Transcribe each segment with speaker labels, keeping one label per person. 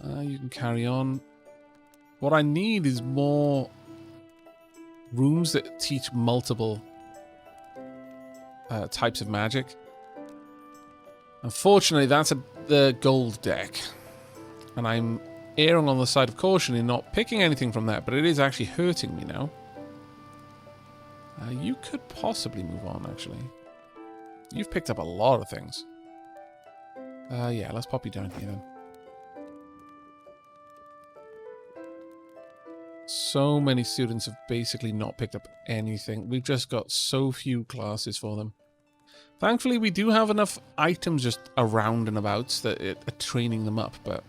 Speaker 1: You can carry on. What I need is more rooms that teach multiple types of magic. Unfortunately, that's the gold deck. And I'm erring on the side of caution in not picking anything from that, but it is actually hurting me now. You could possibly move on, actually. You've picked up a lot of things. Yeah, let's pop you down here then. So many students have basically not picked up anything. We've just got so few classes for them. Thankfully, we do have enough items just around and about that are training them up, but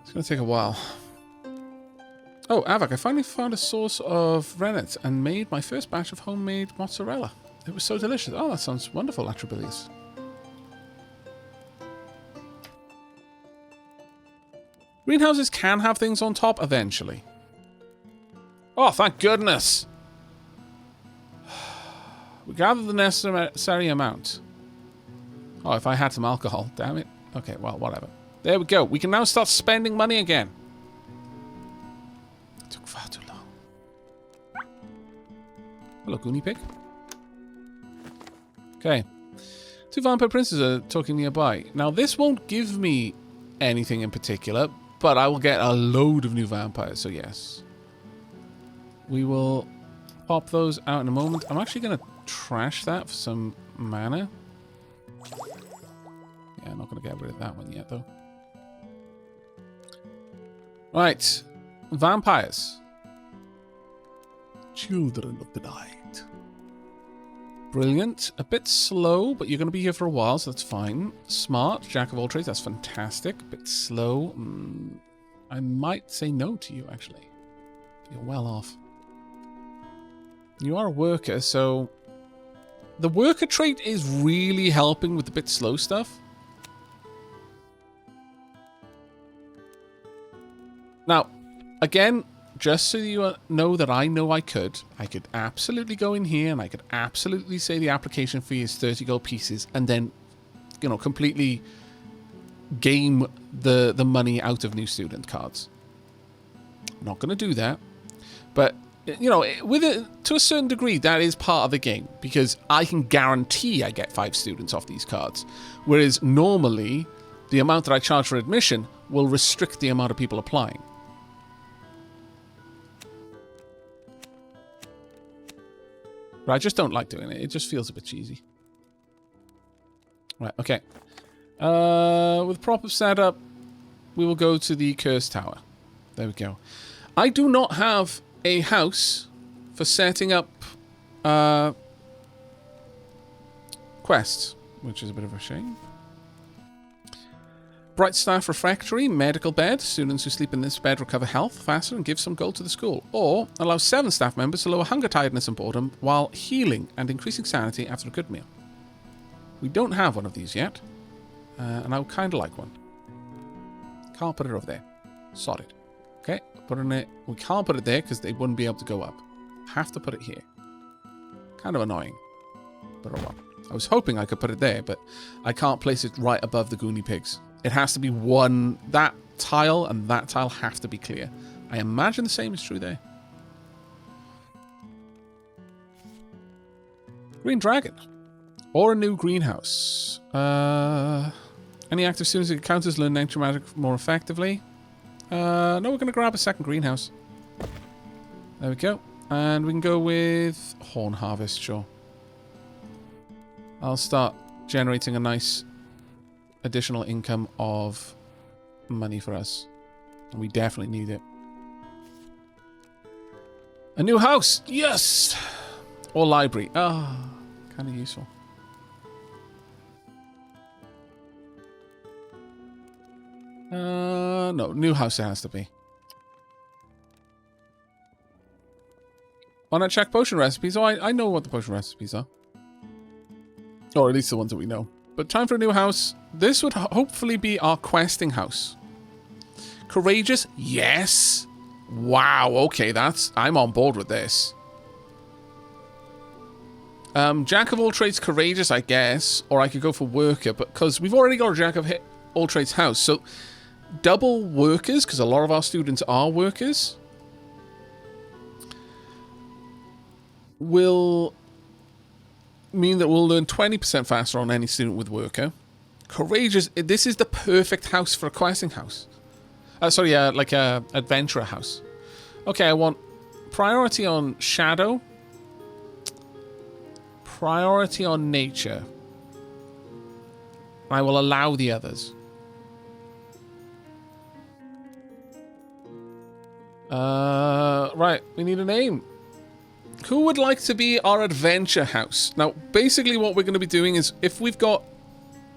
Speaker 1: it's going to take a while. Oh, Aavak, I finally found a source of rennet and made my first batch of homemade mozzarella. It was so delicious. Oh, that sounds wonderful, Attribution. Greenhouses can have things on top eventually. Oh, thank goodness! We gathered the necessary amount. Oh, if I had some alcohol, damn it. Okay, well, whatever. There we go. We can now start spending money again. It took far too long. Hello, Goonie Pig. Okay. 2 vampire princes are talking nearby. Now, this won't give me anything in particular, but I will get a load of new vampires, so yes. We will pop those out in a moment. I'm actually going to trash that for some mana. Yeah, I'm not going to get rid of that one yet, though. Right. Vampires. Children of the night. Brilliant. A bit slow, but you're going to be here for a while, so that's fine. Smart. Jack of all trades. That's fantastic. A bit slow. I might say no to you, actually. You're well off. You are a worker, so... The worker trait is really helping with the bit slow stuff. Now, again, just so you know that I know I could absolutely go in here and I could absolutely say the application fee is 30 gold pieces and then, you know, completely game the money out of new student cards. I'm not going to do that. But, you know, with it, to a certain degree, that is part of the game because I can guarantee I get 5 students off these cards. Whereas normally, the amount that I charge for admission will restrict the amount of people applying. But I just don't like doing it. It just feels a bit cheesy. Right, okay. With proper setup, we will go to the Cursed Tower. There we go. I do not have a house for setting up quests, which is a bit of a shame. Bright Staff Refectory, medical bed. Students who sleep in this bed recover health faster and give some gold to the school. Or allow 7 staff members to lower hunger, tiredness, and boredom while healing and increasing sanity after a good meal. We don't have one of these yet, and I would kind of like one. Can't put it over there. Sorted. Okay, put it in it. We can't put it there because they wouldn't be able to go up. Have to put it here. Kind of annoying, but oh well. I was hoping I could put it there, but I can't place it right above the Goonie Pigs. It has to be one. That tile and that tile have to be clear. I imagine the same is true there. Green Dragon. Or a new greenhouse. Any active students and counters learn nature magic more effectively. No, we're going to grab a second greenhouse. There we go. And we can go with Horn Harvest, sure. I'll start generating a nice additional income of money for us. We definitely need it. A new house! Yes! Or library. Ah, kind of useful. No, new house it has to be. Why not check potion recipes? Oh, I know what the potion recipes are. Or at least the ones that we know. But time for a new house. This would hopefully be our questing house. Courageous? Yes. Wow, okay, I'm on board with this. Jack of all trades, courageous, I guess. Or I could go for worker, but because we've already got a jack of all trades house. So double workers, because a lot of our students are workers, will mean that we'll learn 20% faster on any student with worker. Courageous, this is the perfect house for a questing house. Like a adventurer house. Okay, I want priority on shadow, priority on nature. I will allow the others. Right, we need a name. Who would like to be our adventure house? Now, basically what we're going to be doing is, if we've got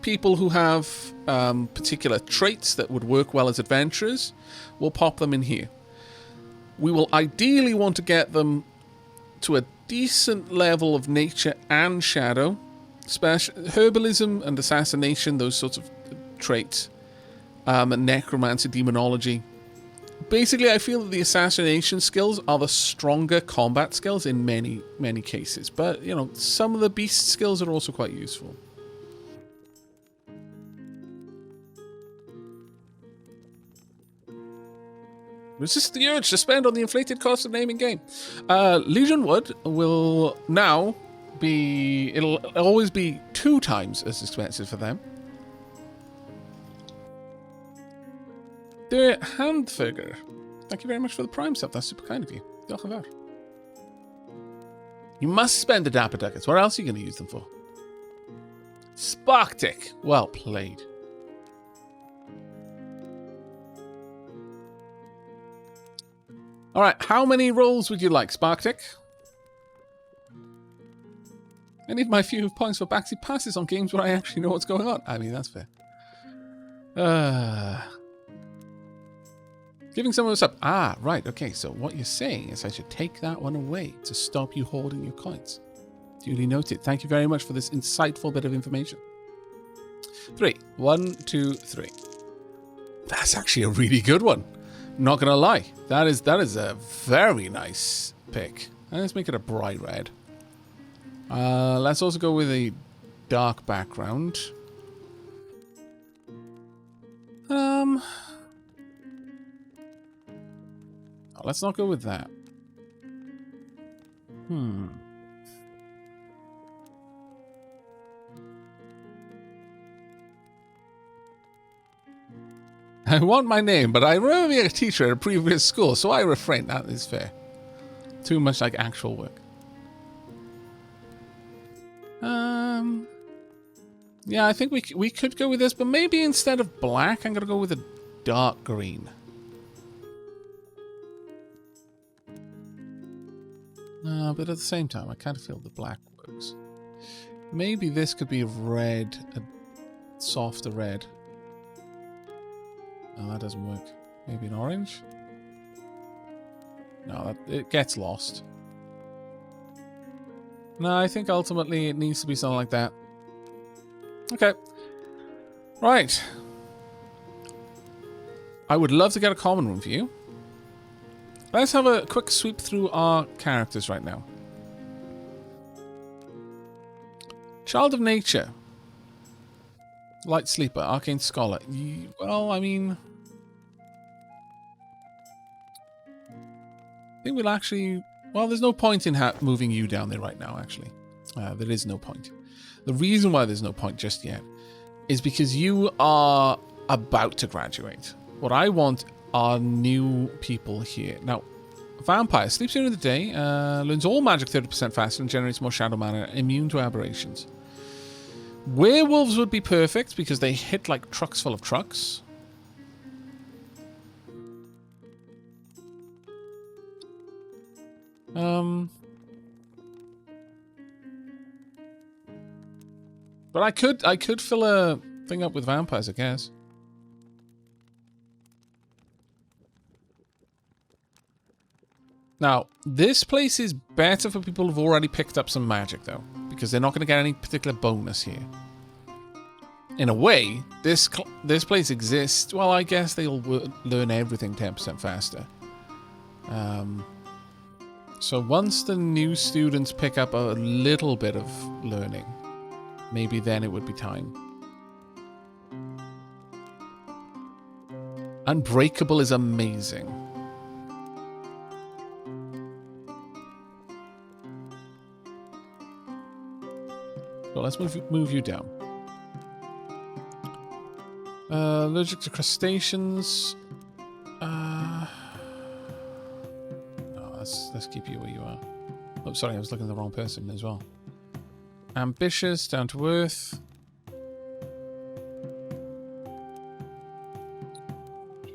Speaker 1: people who have particular traits that would work well as adventurers, we'll pop them in here. We will ideally want to get them to a decent level of nature and shadow. Herbalism and assassination, those sorts of traits. And necromancy, demonology. Basically, I feel that the assassination skills are the stronger combat skills in many, many cases. But, you know, some of the beast skills are also quite useful. Resist the urge to spend on the inflated cost of naming game. Legion Wood will now be... It'll always be 2 times as expensive for them. The Handfigure. Thank you very much for the Prime stuff. That's super kind of you. You must spend the Dapper Ducats. What else are you going to use them for? Sparktick. Well played. Alright, how many rolls would you like, Sparktick? I need my few points for backseat passes on games where I actually know what's going on. I mean, that's fair. Giving someone a sub. Ah, right, okay, so what you're saying is I should take that one away to stop you hoarding your coins. Duly noted. Thank you very much for this insightful bit of information. 3. 1, 2, 3. That's actually a really good one. Not gonna lie. That is a very nice pick. And let's make it a bright red. Let's also go with a dark background. Let's not go with that. I want my name, but I remember being a teacher at a previous school, so I refrain. That is fair. Too much like actual work. Yeah, I think we could go with this, but maybe instead of black, I'm going to go with a dark green. But at the same time, I kind of feel the black works. Maybe this could be red, a softer red. No, that doesn't work. Maybe an orange? No, it gets lost. No, I think ultimately it needs to be something like that. Okay. Right. I would love to get a common room for you. Let's have a quick sweep through our characters right now. Child of Nature. Light Sleeper. Arcane Scholar. Well, I mean... I think we'll actually... Well, there's no point in moving you down there right now, actually. There is no point. The reason why there's no point just yet is because you are about to graduate. What I want are new people here. Now, Vampire sleeps during the day, learns all magic 30% faster, and generates more shadow mana, immune to aberrations. Werewolves would be perfect because they hit like trucks full of trucks. But I could fill a thing up with vampires, I guess. Now, this place is better for people who've already picked up some magic, though, because they're not going to get any particular bonus here. In a way, this place exists. Well, I guess they'll learn everything 10% faster. So once the new students pick up a little bit of learning, maybe then it would be time. Unbreakable is amazing. Well, let's move you down. Allergic to crustaceans. No, let's keep you where you are. Oh, sorry, I was looking at the wrong person as well. Ambitious, down to earth.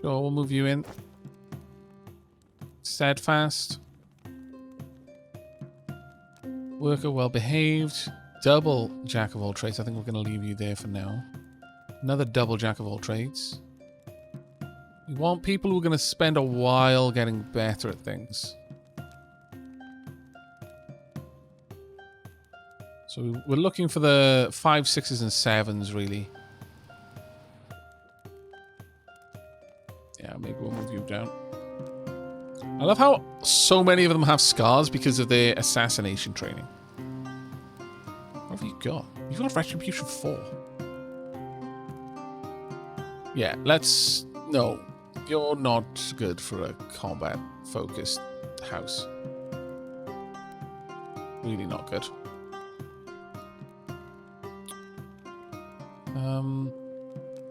Speaker 1: Sure, we'll move you in. Steadfast. Worker, well behaved. Double jack of all trades. I think we're going to leave you there for now. Another double jack of all trades. We want people who are going to spend a while getting better at things. So we're looking for the 5s, 6s, and 7s, really. Yeah, maybe we'll move you down. I love how so many of them have scars because of their assassination training. What have you got? You've got Retribution 4. Yeah, let's... No, you're not good for a combat-focused house. Really not good.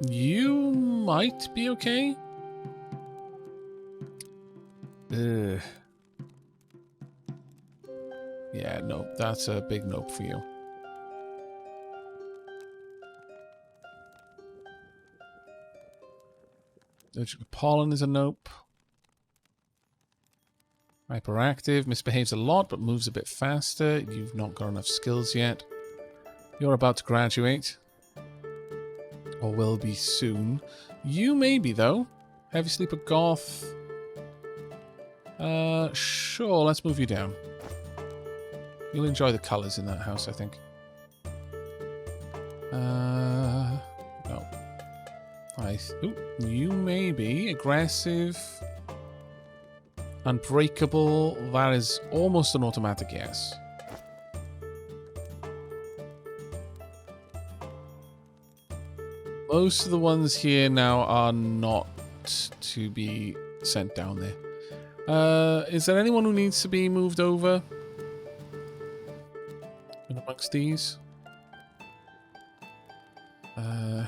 Speaker 1: You might be okay. Ugh. Yeah, no, that's a big nope for you. Pollen is a nope. Hyperactive, misbehaves a lot, but moves a bit faster. You've not got enough skills yet. You're about to graduate. Or will be soon. You maybe, though. Heavy sleeper, goth. Sure, let's move you down. You'll enjoy the colours in that house, I think. No. Ooh, you may be aggressive. Unbreakable. That is almost an automatic yes. Most of the ones here now are not to be sent down there. Is there anyone who needs to be moved over? In amongst these?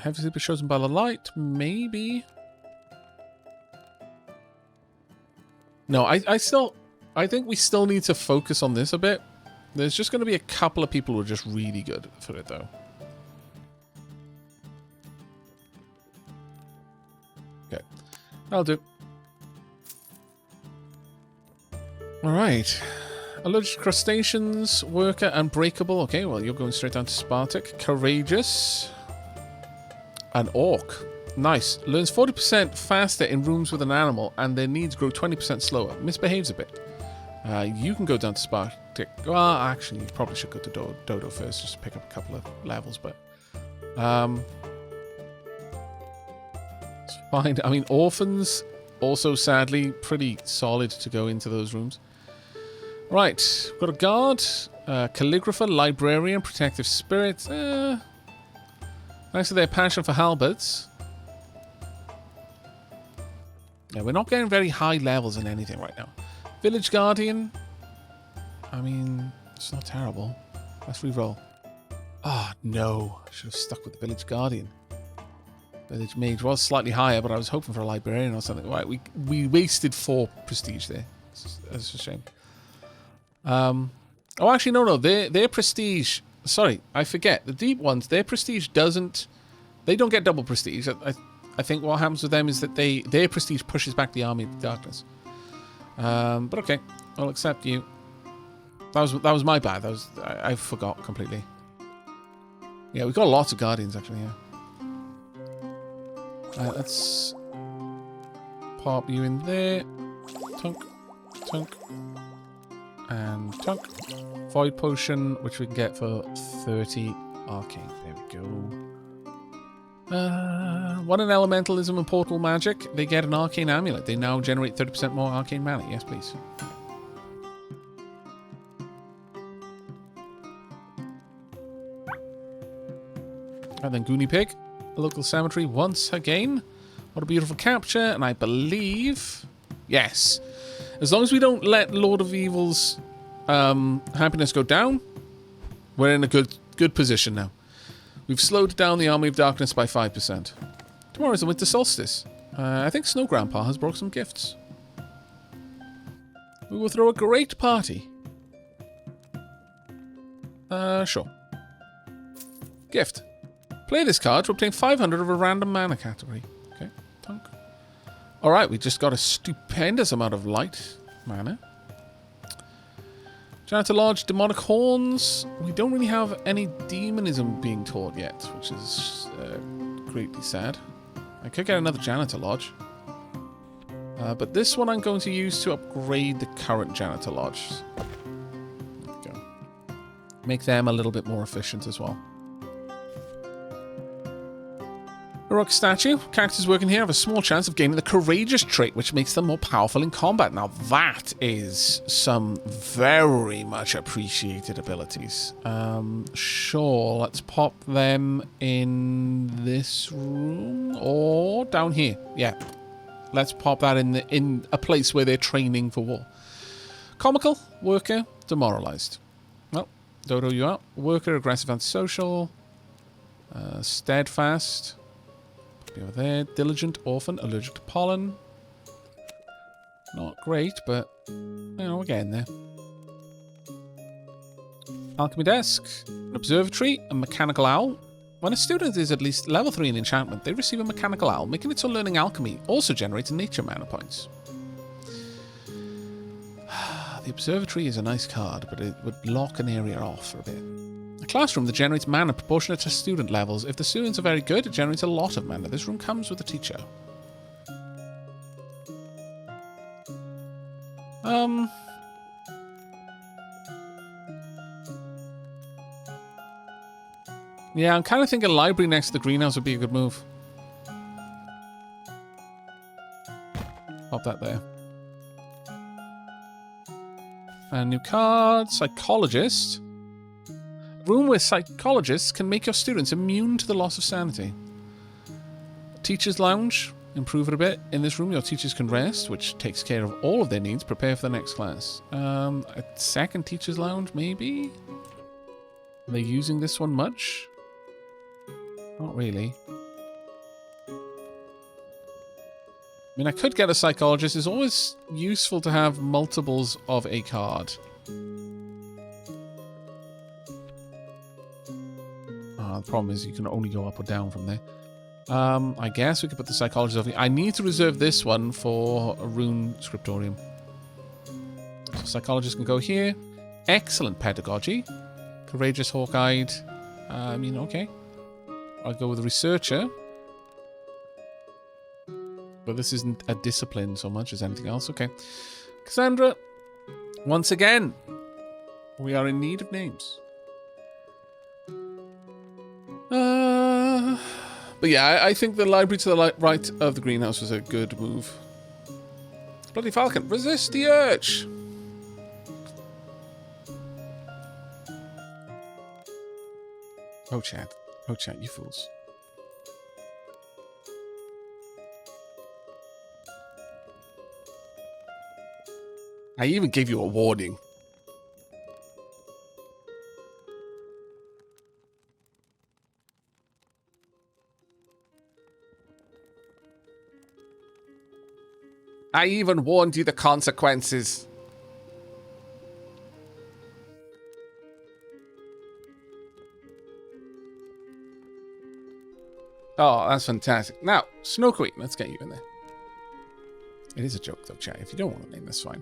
Speaker 1: Heavy sleeper chosen by the light? Maybe? No, I think we still need to focus on this a bit. There's just going to be a couple of people who are just really good for it, though. Okay. That'll do. Alright. Allergic to crustaceans, worker, unbreakable. Okay, well, you're going straight down to Spartak. Courageous. An orc. Nice. Learns 40% faster in rooms with an animal, and their needs grow 20% slower. Misbehaves a bit. You can go down to Spartak. Well, actually, you probably should go to Dodo first, just to pick up a couple of levels, but... it's fine. I mean, orphans, also, sadly, pretty solid to go into those rooms. Right. We've got a guard, calligrapher, librarian, protective spirit. Thanks to their passion for halberds. Yeah, we're not getting very high levels in anything right now. Village Guardian. I mean, it's not terrible. Let's re-roll. Ah, no. I should have stuck with the Village Guardian. Village Mage was slightly higher, but I was hoping for a Librarian or something. Right, we wasted 4 prestige there. That's a shame. Oh, actually, no. Their prestige... Sorry, I forget. The deep ones, their prestige doesn't... They don't get double prestige. I think what happens with them is that their prestige pushes back the Army of Darkness. But okay, I'll accept you. That was my bad. I forgot completely. Yeah, we've got lots of Guardians, actually, yeah. Let's pop you in there. Tunk, tunk, and tunk. Void Potion, which we can get for 30 arcane. There we go. One in Elementalism and Portal Magic. They get an arcane amulet. They now generate 30% more arcane mana. Yes, please. And then Goonie Pig. A local cemetery once again. What a beautiful capture, and I believe... Yes. As long as we don't let Lord of Evil's happiness go down, we're in a good position now. We've slowed down the Army of Darkness by 5%. Tomorrow is the winter solstice. I think Snow Grandpa has brought some gifts. We will throw a great party. Sure. Gift. Play this card to obtain 500 of a random mana category. Okay, tunk. Alright, we just got a stupendous amount of light mana. Janitor Lodge, Demonic Horns. We don't really have any demonism being taught yet, which is greatly sad. I could get another Janitor Lodge. But this one I'm going to use to upgrade the current Janitor Lodge. There we go. Make them a little bit more efficient as well. Heroic statue. Characters working here have a small chance of gaining the courageous trait, which makes them more powerful in combat. Now that is some very much appreciated abilities. Sure, let's pop them in this room or down here. Yeah, let's pop that in a place where they're training for war. Comical, worker, demoralized. Well, Dodo, you out. Worker, aggressive, antisocial. Steadfast. Over there. Diligent, orphan, allergic to pollen. Not great, but you know, we're getting there. Alchemy desk, an observatory, a mechanical owl. When a student is at least level 3 in enchantment, they receive a mechanical owl, making it so learning alchemy also generates nature mana points. The observatory is a nice card, but it would lock an area off for a bit. A classroom that generates mana proportionate to student levels. If the students are very good, it generates a lot of mana. This room comes with a teacher. Yeah, I'm kind of thinking library next to the greenhouse would be a good move. Pop that there. And new card, psychologist. Room where psychologists can make your students immune to the loss of sanity. Teacher's lounge, improve it a bit. In this room, your teachers can rest, which takes care of all of their needs. Prepare for the next class. A second teacher's lounge, maybe? Are they using this one much? Not really. I mean, I could get a psychologist. It's always useful to have multiples of a card. The problem is you can only go up or down from there. I guess we could put the psychologist over here. I need to reserve this one for a rune scriptorium. So psychologist can go here. Excellent pedagogy. Courageous, hawk-eyed. I mean, okay. I'll go with researcher. But this isn't a discipline so much as anything else. Okay. Cassandra. Once again, we are in need of names. But yeah, I think the library to the right of the greenhouse was a good move. Bloody Falcon, resist the urge! Oh, chat, you fools. I even gave you a warning. I even warned you the consequences. Oh, that's fantastic. Now, Snow Queen, let's get you in there. It is a joke though, chat. If you don't want a name, that's fine.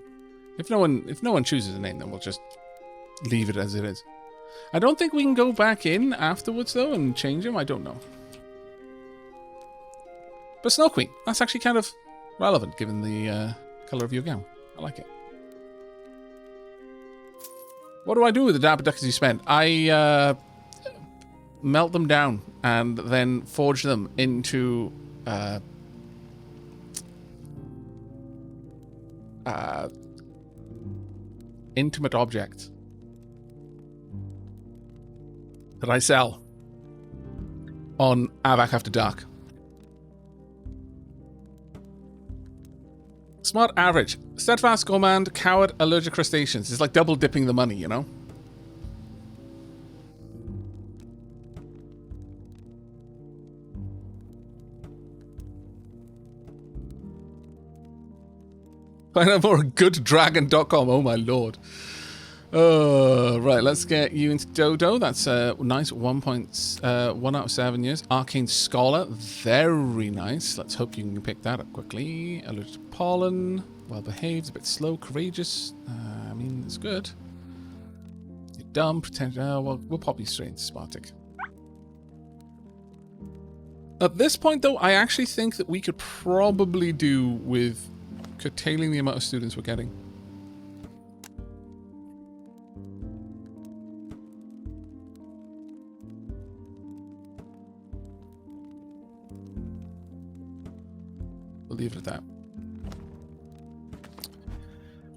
Speaker 1: If no one chooses a name, then we'll just leave it as it is. I don't think we can go back in afterwards though and change them. I don't know. But Snow Queen, that's actually kind of relevant given the color of your gown. I like it. What do I do with the dapper ducats you spend? I melt them down and then forge them into intimate objects that I sell on Aavak After Dark. Smart average. Steadfast gourmand, coward, allergic crustaceans. It's like double dipping the money, you know? Find out more at gooddragon.com. Oh my lord. Right, let's get you into Dodo. That's a nice 1 out of 7 years. Arcane Scholar. Very nice. Let's hope you can pick that up quickly. Allergic to pollen. Well behaved. A bit slow. Courageous. I mean, it's good. You're dumb. Pretend. Well, we'll pop you straight into Spartic. At this point, though, I actually think that we could probably do with curtailing the amount of students we're getting. We'll leave it at that.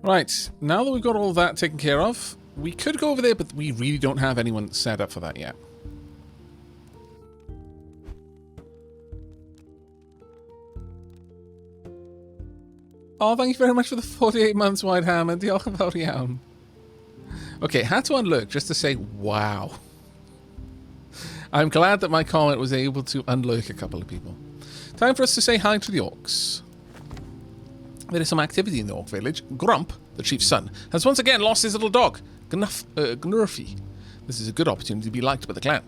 Speaker 1: Right, now that we've got all that taken care of, we could go over there, but we really don't have anyone set up for that yet. Oh, thank you very much for the 48 months, White Hammer. Diolch yn fawr iawn. Okay, had to unlurk just to say, wow. I'm glad that my comment was able to unlurk a couple of people. Time for us to say hi to the orcs. There is some activity in the orc village. Grump, the chief's son, has once again lost his little dog, Gnurfy. This is a good opportunity to be liked by the clan.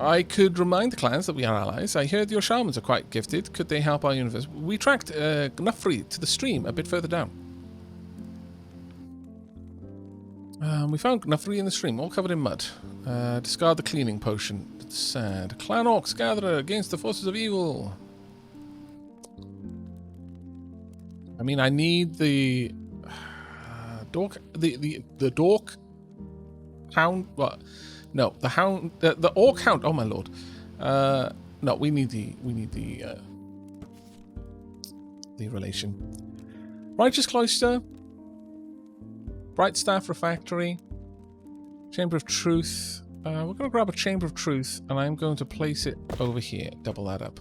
Speaker 1: I could remind the clans that we are allies. I heard your shamans are quite gifted. Could they help our universe? We tracked Gnurfy to the stream a bit further down. We found Gnurfy in the stream, all covered in mud. Discard the cleaning potion. It's sad. Clan orcs gather against the forces of evil. I mean, I need the dork, the dork hound. What? No, the hound, the orc hound. Oh my lord! No, we need the relation. Righteous Cloister, Bright Staff Refractory, Chamber of Truth. We're going to grab a Chamber of Truth, and I'm going to place it over here. Double that up.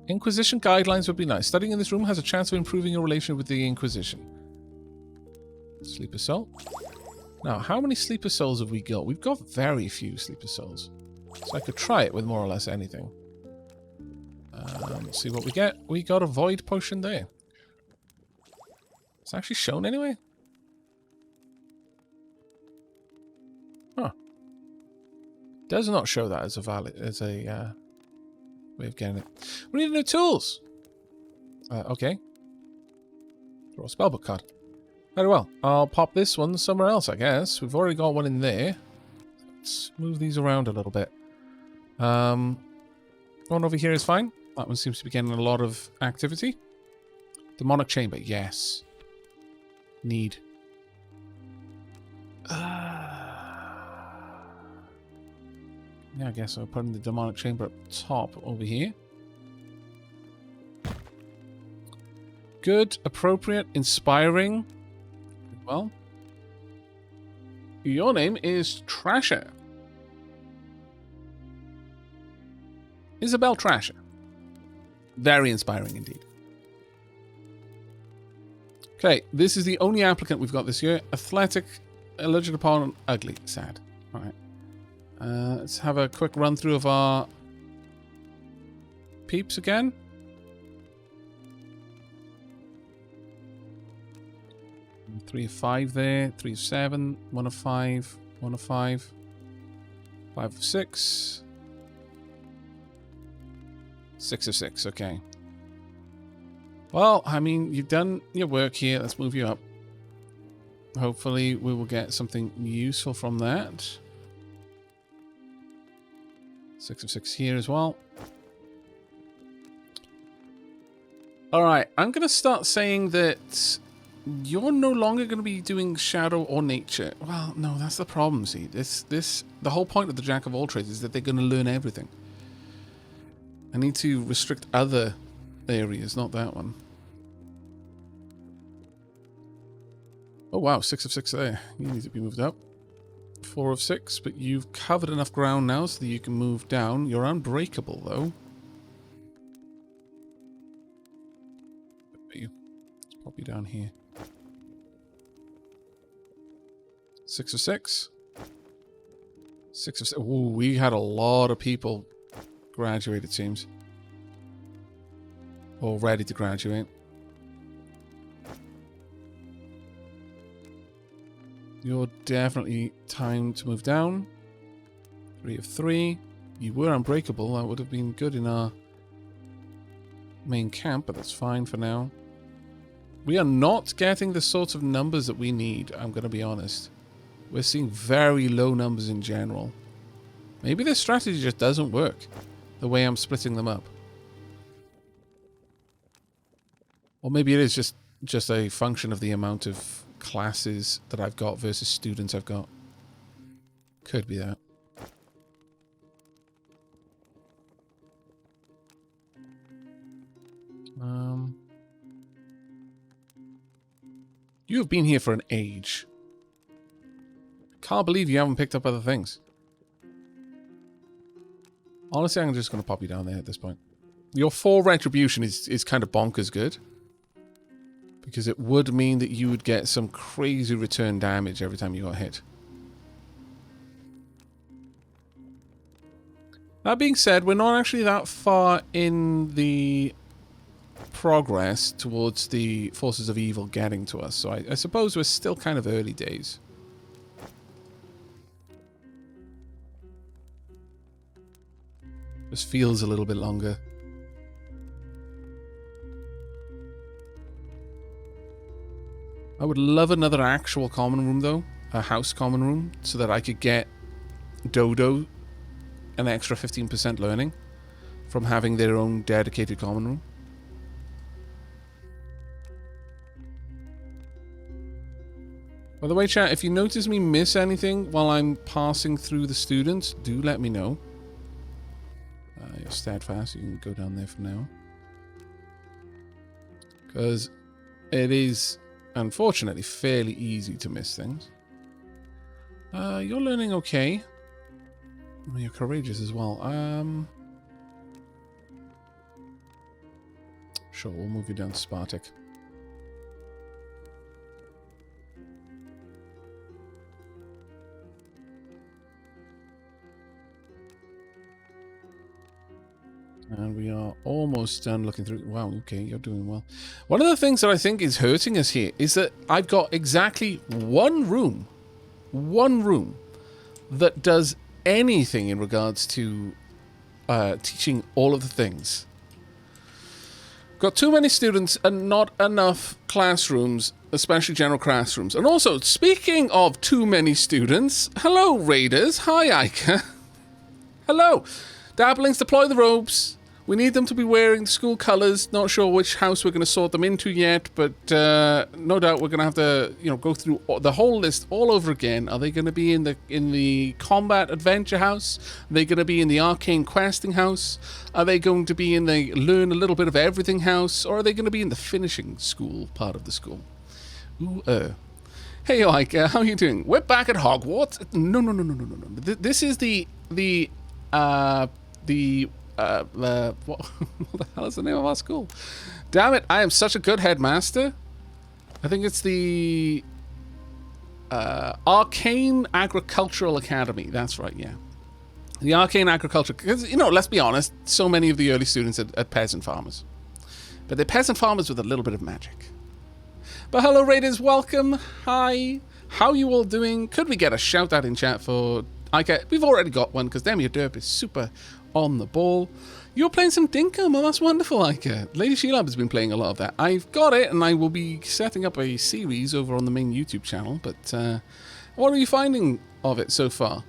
Speaker 1: Inquisition guidelines would be nice. Studying in this room has a chance of improving your relation with the Inquisition. Sleeper Soul. Now, how many Sleeper Souls have we got? We've got very few Sleeper Souls. So I could try it with more or less anything. Let's see what we get. We got a Void Potion there. It's actually shown anyway? Huh. Does not show that as a valid, as a way of getting it. We need new tools! Okay. Draw a spellbook card. Very well. I'll pop this one somewhere else, I guess. We've already got one in there. Let's move these around a little bit. One over here is fine. That one seems to be getting a lot of activity. Demonic Chamber, yes. Need. Yeah, I guess I'll put in the Demonic Chamber up top over here. Good, appropriate, inspiring. Well, your name is Trasher. Isabel Trasher. Very inspiring indeed. Okay, this is the only applicant we've got this year. Athletic, allergic to pollen, ugly, sad. All right. Let's have a quick run through of our peeps again. Three of 5 there, 3 of 7, 1 of 5, 1 of 5, 5 of 6, 6 of 6, okay. Well, I mean, you've done your work here. Let's move you up. Hopefully, we will get something useful from that. 6 of 6 here as well. Alright, I'm going to start saying that you're no longer going to be doing shadow or nature. Well, no, that's the problem, see. The whole point of the Jack of all trades is that they're going to learn everything. I need to restrict other areas, not that one. Oh, wow, 6 of 6 there. You need to be moved up. 4 of 6, but you've covered enough ground now so that you can move down. You're unbreakable, though. Pop you down here. 6 of 6. 6 of 6. Ooh, we had a lot of people graduate, it seems. Or ready to graduate. You're definitely time to move down. 3 of 3. You were unbreakable. That would have been good in our main camp, but that's fine for now. We are not getting the sorts of numbers that we need, I'm going to be honest. We're seeing very low numbers in general. Maybe this strategy just doesn't work, the way I'm splitting them up. Or maybe it is just a function of the amount of classes that I've got versus students I've got. Could be that. You have been here for an age. Can't believe you haven't picked up other things. Honestly, I'm just going to pop you down there at this point. Your 4 retribution is kind of bonkers good. Because it would mean that you would get some crazy return damage every time you got hit. That being said, we're not actually that far in the progress towards the forces of evil getting to us. So I suppose we're still kind of early days. Just feels a little bit longer. I would love another actual common room, though. A house common room, so that I could get Dodo an extra 15% learning from having their own dedicated common room. By the way, chat, if you notice me miss anything while I'm passing through the students, do let me know. You're steadfast, you can go down there for now. Because it is, unfortunately, fairly easy to miss things. You're learning okay. You're courageous as well. Sure, we'll move you down to Spartak. And we are almost done looking through. Wow, okay, you're doing well. One of the things that I think is hurting us here is that I've got exactly one room that does anything in regards to teaching all of the things. Got too many students and not enough classrooms, especially general classrooms. And also, speaking of too many students, hello Raiders, hi Ica. Hello. Dabblings, deploy the robes. We need them to be wearing the school colours. Not sure which house we're going to sort them into yet, but no doubt we're going to have to, go through the whole list all over again. Are they going to be in the combat adventure house? Are they going to be in the arcane questing house? Are they going to be in the learn a little bit of everything house? Or are they going to be in the finishing school part of the school? Hey, Ike, how are you doing? We're back at Hogwarts. No. This is what the hell is the name of our school? Damn it, I am such a good headmaster. I think it's the Arcane Agricultural Academy. That's right, yeah. The Arcane Agriculture, because, let's be honest, so many of the early students are peasant farmers. But they're peasant farmers with a little bit of magic. But hello, Raiders, welcome. Hi. How are you all doing? Could we get a shout out in chat for Ica? We've already got one, because Demia Derp is super on the ball. You're playing some Dinkum. Oh, that's wonderful, Ica. Lady Sheelab has been playing a lot of that. I've got it, and I will be setting up a series over on the main YouTube channel. But what are you finding of it so far?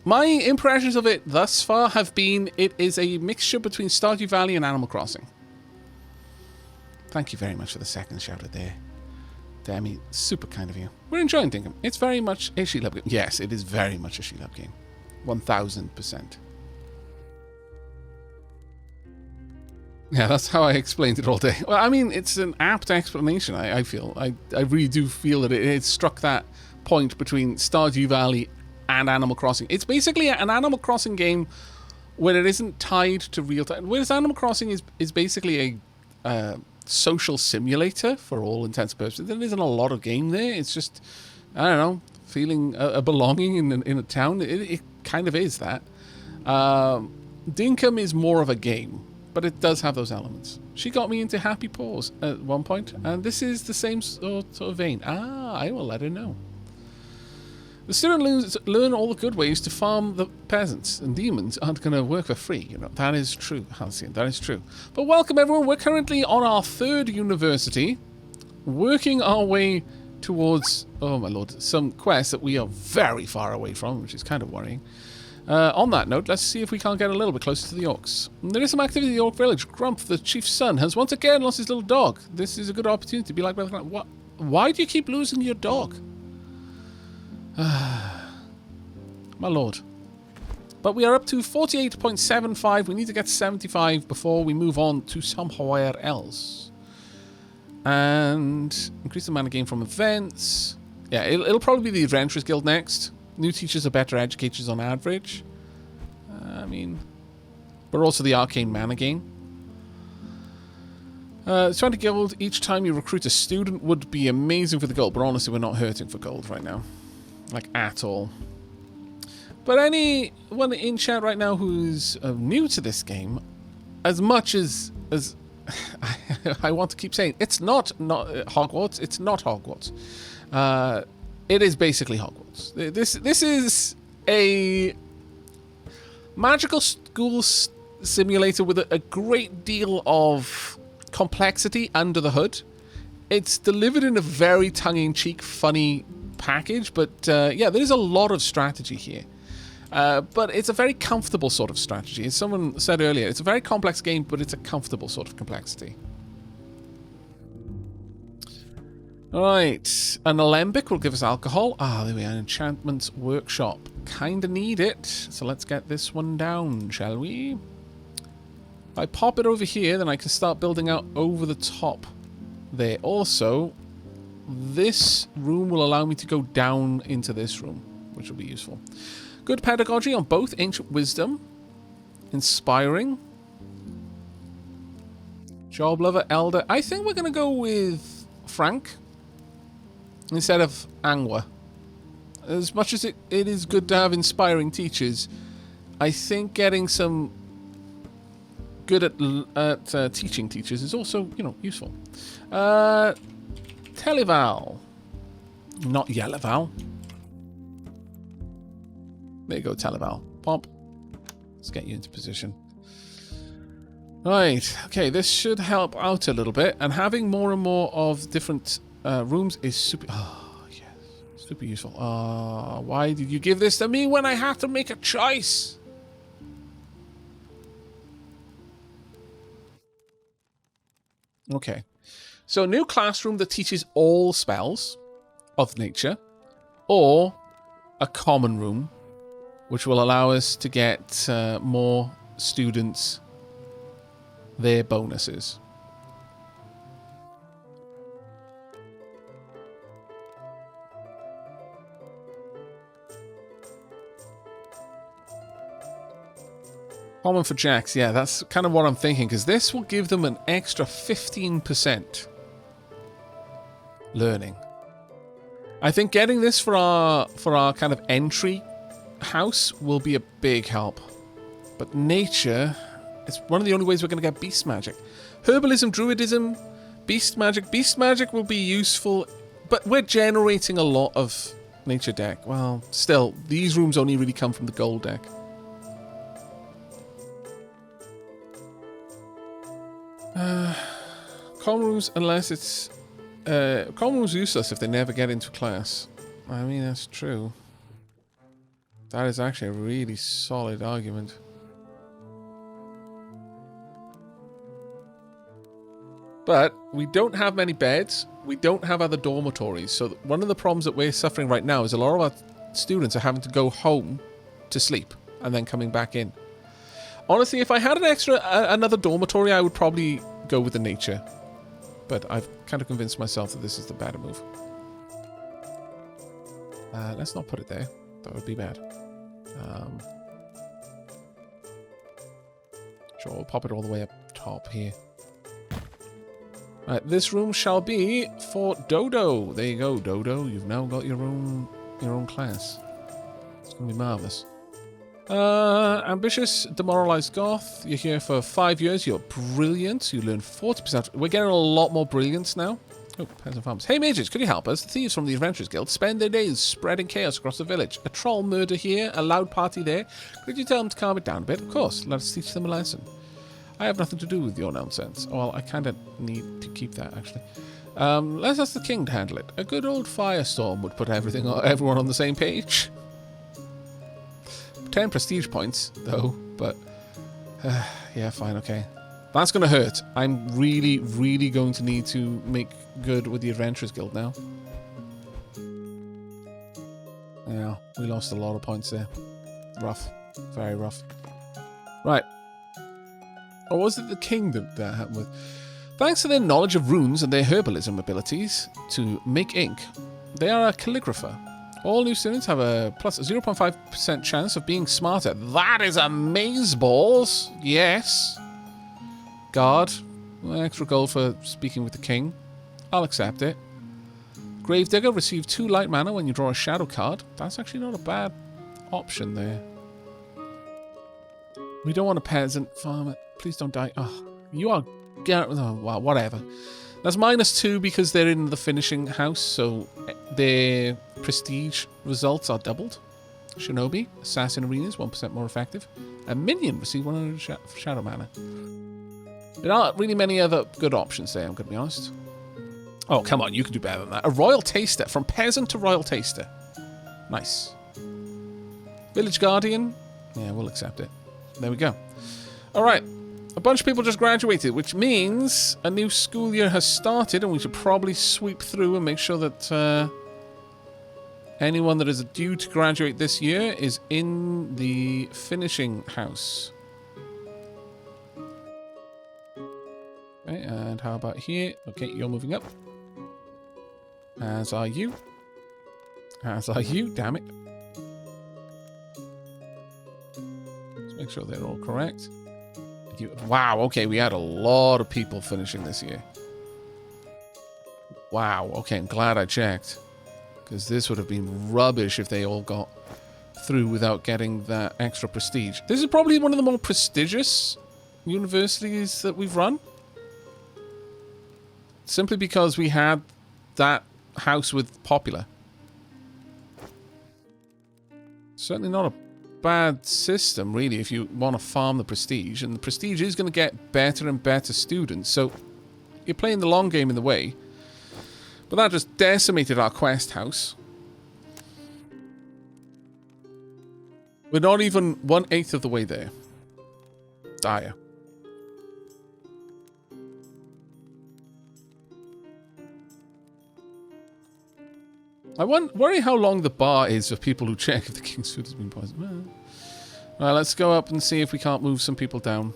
Speaker 1: My impressions of it thus far have been it is a mixture between Stardew Valley and Animal Crossing. Thank you very much for the second shout out there. Demi, super kind of you. We're enjoying Dinkum. It's very much a Sheelab game. Yes, it is very much a Sheelab game. 1000%. Yeah, that's how I explained it all day. Well, I mean, it's an apt explanation, I feel. I really do feel that it struck that point between Stardew Valley and Animal Crossing. It's basically an Animal Crossing game where it isn't tied to real time. Whereas Animal Crossing is basically social simulator for all intents and purposes. There isn't a lot of game there. It's just, I don't know, feeling a belonging in a town. It kind of is that. Dinkum is more of a game, but it does have those elements. She got me into Happy Paws at one point, and this is the same sort of vein. I will let her know. The student learn all the good ways to farm the peasants, and demons aren't going to work for free. You know, that is true, Halcyon, that is true. But welcome, everyone. We're currently on our 3rd university, working our way towards, oh my lord, some quests that we are very far away from, which is kind of worrying. On that note, let's see if we can't get a little bit closer to the orcs. There is some activity in the orc village. Grump, the chief's son, has once again lost his little dog. This is a good opportunity to be like, what? Why do you keep losing your dog? My lord. But we are up to 48.75. We need to get 75 before we move on to somewhere else. And increase the mana gain from events. Yeah, it'll probably be the Adventurers Guild next. New teachers are better educators on average. I mean, but also the arcane mana gain. 20 gold each time you recruit a student would be amazing for the gold, but honestly, we're not hurting for gold right now. Like, at all. But anyone in chat right now who's new to this game, as much as I want to keep saying, it's not Hogwarts, it's not Hogwarts. It is basically Hogwarts. This is a magical school simulator with a great deal of complexity under the hood. It's delivered in a very tongue-in-cheek, funny package, but yeah, there is a lot of strategy here. But it's a very comfortable sort of strategy. As someone said earlier, it's a very complex game, but it's a comfortable sort of complexity. Alright, an alembic will give us alcohol. Ah, there we are, an enchantment workshop. Kinda need it, so let's get this one down, shall we? If I pop it over here, then I can start building out over the top there. Also, this room will allow me to go down into this room, which will be useful. Good pedagogy on both ancient wisdom. Inspiring. Job lover, elder. I think we're going to go with Frank instead of Angwa. As much as it is good to have inspiring teachers, I think getting some good at teaching teachers is also, you know, useful. Televal. Not Yelloval. There you go, Televal. Pop. Let's get you into position. Right. Okay, this should help out a little bit. And having more and more of different rooms is super... Oh, yes. Super useful. Why did you give this to me when I have to make a choice? Okay. So, new classroom that teaches all spells of nature, or a common room, which will allow us to get more students their bonuses. Common for Jacks, yeah, that's kind of what I'm thinking, because this will give them an extra 15% learning. I think getting this for our kind of entry house will be a big help. But nature, it's one of the only ways we're going to get beast magic. Herbalism, druidism, beast magic. Beast magic will be useful, but we're generating a lot of nature deck. Well, still, these rooms only really come from the gold deck. Common rooms, unless it's... common rooms useless if they never get into class. I mean, that's true. That is actually a really solid argument. But we don't have many beds. We don't have other dormitories. So one of the problems that we're suffering right now is a lot of our students are having to go home to sleep and then coming back in. Honestly, if I had another dormitory, I would probably go with the nature. But I've kind of convinced myself that this is the better move. Let's not put it there. That would be bad. Sure, we'll pop it all the way up top here. Right, this room shall be for Dodo. There you go, Dodo. You've now got your own class. It's gonna be marvelous. Ambitious, demoralized goth. You're here for 5 years. You're brilliant. You learn 40%. We're getting a lot more brilliance now. Oh, peasant farmers. Hey, mages, could you help us? The thieves from the Adventurers Guild spend their days spreading chaos across the village. A troll murder here, a loud party there. Could you tell them to calm it down a bit? Of course, let us teach them a lesson. I have nothing to do with your nonsense. Well, I kind of need to keep that, actually. Let's ask the king to handle it. A good old firestorm would put everyone on the same page. 10 prestige points, though, but... yeah, fine, okay. That's going to hurt. I'm really, really going to need to make good with the Adventurers Guild now. Yeah, we lost a lot of points there. Rough. Very rough. Right. Or was it the kingdom that happened with? Thanks to their knowledge of runes and their herbalism abilities to make ink, they are a calligrapher. All new students have a plus 0.5% chance of being smarter. That is amazeballs! Yes. Guard. Extra gold for speaking with the king. I'll accept it. Gravedigger. Receive 2 light mana when you draw a shadow card. That's actually not a bad option there. We don't want a peasant farmer. Please don't die. Oh, you are... Oh, well, whatever. That's -2 because they're in the finishing house, so their prestige results are doubled. Shinobi. Assassin arenas, 1% more effective. A minion. Receive 100 shadow mana. There aren't really many other good options there, I'm going to be honest. Oh, come on. You can do better than that. A royal taster. From peasant to royal taster. Nice. Village guardian. Yeah, we'll accept it. There we go. All right. A bunch of people just graduated, which means a new school year has started, and we should probably sweep through and make sure that anyone that is due to graduate this year is in the finishing house. Okay, and how about here? Okay, you're moving up. As are you. As are you, damn it. Let's make sure they're all correct. Wow, okay, we had a lot of people finishing this year. Wow, okay, I'm glad I checked. Because this would have been rubbish if they all got through without getting that extra prestige. This is probably one of the more prestigious universities that we've run. Simply because we had that house with popular. Certainly not a bad system, really, if you want to farm the prestige. And the prestige is going to get better and better students. So you're playing the long game in the way. But that just decimated our quest house. We're not even 1/8 of the way there. Dire. I worry how long the bar is for people who check if the king's food has been poisoned. Well, right, let's go up and see if we can't move some people down.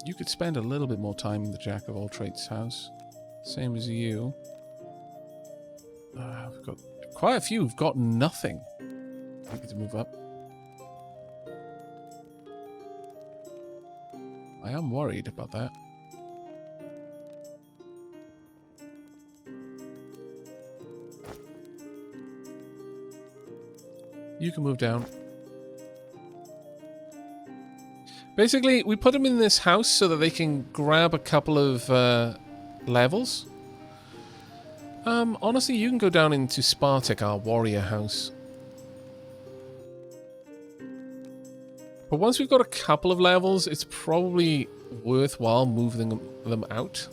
Speaker 1: You could spend a little bit more time in the Jack of all trades house. Same as you. We've got quite a few who've got nothing. We get to move up. I am worried about that. You can move down. Basically, we put them in this house so that they can grab a couple of levels. Honestly, you can go down into Spartak, our warrior house. But once we've got a couple of levels, it's probably worthwhile moving them out.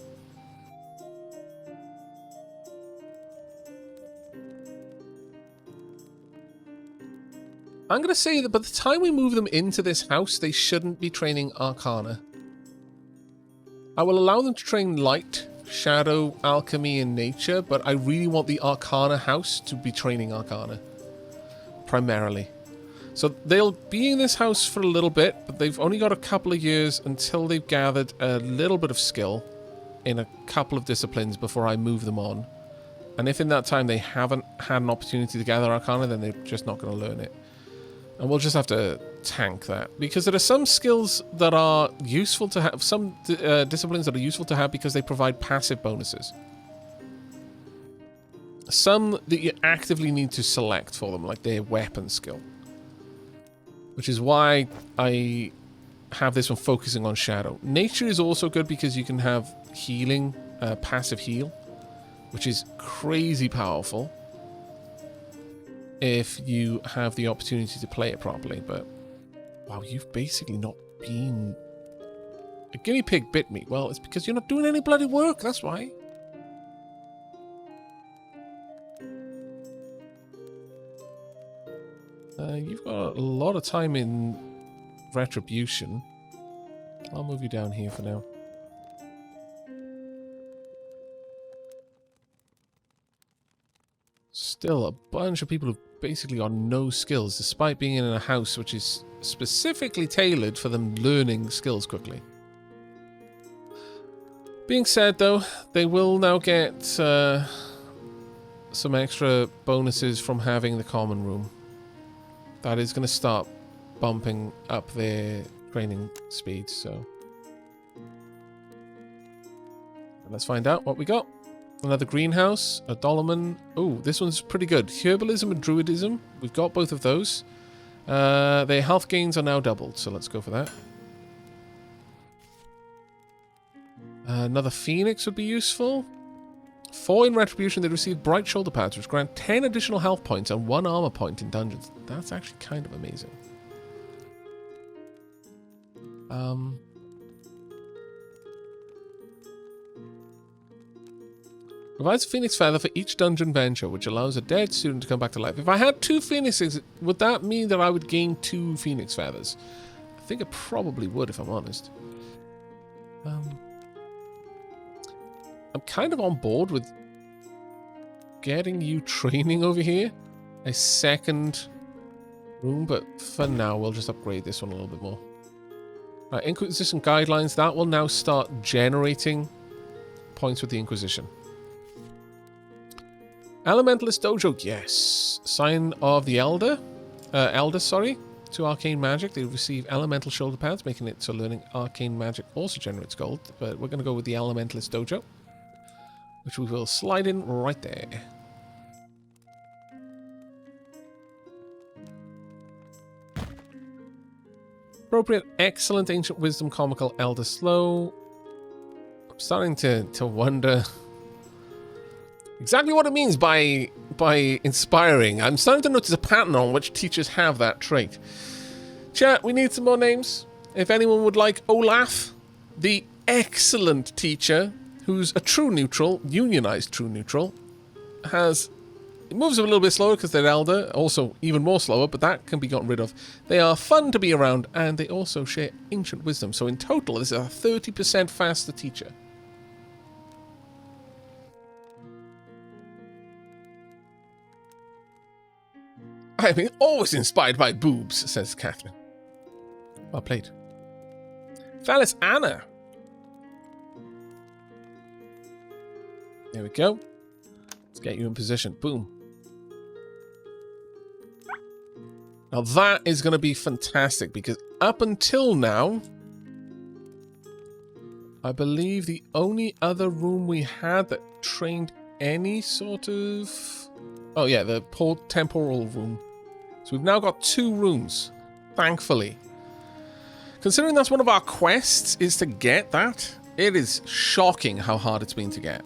Speaker 1: I'm going to say that by the time we move them into this house, they shouldn't be training Arcana. I will allow them to train Light, Shadow, Alchemy, and Nature, but I really want the Arcana house to be training Arcana. Primarily. So they'll be in this house for a little bit, but they've only got a couple of years until they've gathered a little bit of skill in a couple of disciplines before I move them on. And if in that time they haven't had an opportunity to gather Arcana, then they're just not going to learn it. And we'll just have to tank that. Because there are some skills that are useful to have, some disciplines that are useful to have because they provide passive bonuses. Some that you actively need to select for them, like their weapon skill. Which is why I have this one focusing on Shadow. Nature is also good because you can have healing, passive heal, which is crazy powerful if you have the opportunity to play it properly. But, wow, you've basically not been... A guinea pig bit me. Well, it's because you're not doing any bloody work, that's why. You've got a lot of time in retribution. I'll move you down here for now. Still a bunch of people who've basically got no skills, despite being in a house which is specifically tailored for them learning skills quickly. Being said, though, they will now get some extra bonuses from having the common room. That is going to start bumping up their training speed, so... Let's find out what we got. Another greenhouse, a dolmen. Oh, this one's pretty good. Herbalism and druidism. We've got both of those. Their health gains are now doubled, so let's go for that. Another phoenix would be useful. 4 in retribution, they receive bright shoulder pads, which grant 10 additional health points and 1 armor point in dungeons. That's actually kind of amazing. Provides a phoenix feather for each dungeon venture, which allows a dead student to come back to life. If I had 2 phoenixes, would that mean that I would gain 2 phoenix feathers? I think it probably would, if I'm honest. I'm kind of on board with getting you training over here. A second room, but for now we'll just upgrade this one a little bit more. Right, Inquisition Guidelines, that will now start generating points with the Inquisition. Elementalist Dojo, yes. Sign of the Elder, sorry. 2 arcane magic, they receive elemental shoulder pads, making it so learning arcane magic also generates gold. But we're going to go with the Elementalist Dojo, which we will slide in right there. Appropriate, excellent, ancient wisdom, comical, elder, slow. I'm starting to wonder exactly what it means by inspiring. I'm starting to notice a pattern on which teachers have that trait. Chat, we need some more names. If anyone would like Olaf, the excellent teacher, who's a true neutral, unionized true neutral, it moves a little bit slower because they're elder, also even more slower, but that can be gotten rid of. They are fun to be around, and they also share ancient wisdom. So in total, this is a 30% faster teacher. I've been always inspired by boobs, says Catherine. Well played. Phallus Anna. There we go. Let's get you in position. Boom. Now that is going to be fantastic because up until now, I believe the only other room we had that trained any sort of... Oh yeah, the temporal room. So we've now got 2 rooms, thankfully. Considering that's one of our quests, is to get that, it is shocking how hard it's been to get.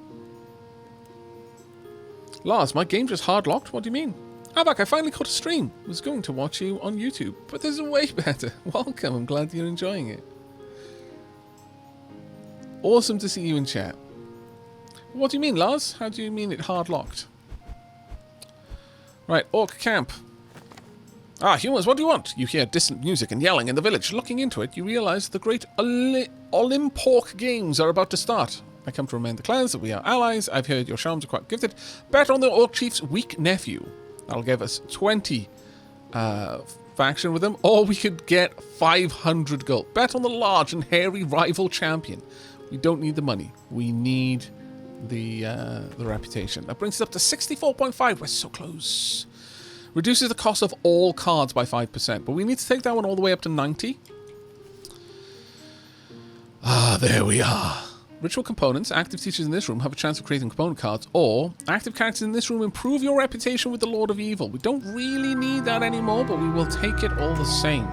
Speaker 1: Lars, my game just hard locked? What do you mean? Aavak, I finally caught a stream. Was going to watch you on YouTube, but this is way better. Welcome, I'm glad you're enjoying it. Awesome to see you in chat. What do you mean, Lars? How do you mean it hard locked? Right, Orc Camp. Ah, humans, what do you want? You hear distant music and yelling in the village. Looking into it, you realize the great Olympork Games are about to start. I come to remind the clans that we are allies. I've heard your charms are quite gifted. Bet on the Orc Chief's weak nephew. That'll give us 20 faction with him, or we could get 500 gold. Bet on the large and hairy rival champion. We don't need the money. We need the reputation. That brings us up to 64.5. We're so close. Reduces the cost of all cards by 5%, but we need to take that one all the way up to 90. Ah, there we are. Ritual components. Active teachers in this room have a chance of creating component cards, or active characters in this room improve your reputation with the Lord of Evil. We don't really need that anymore, but we will take it all the same.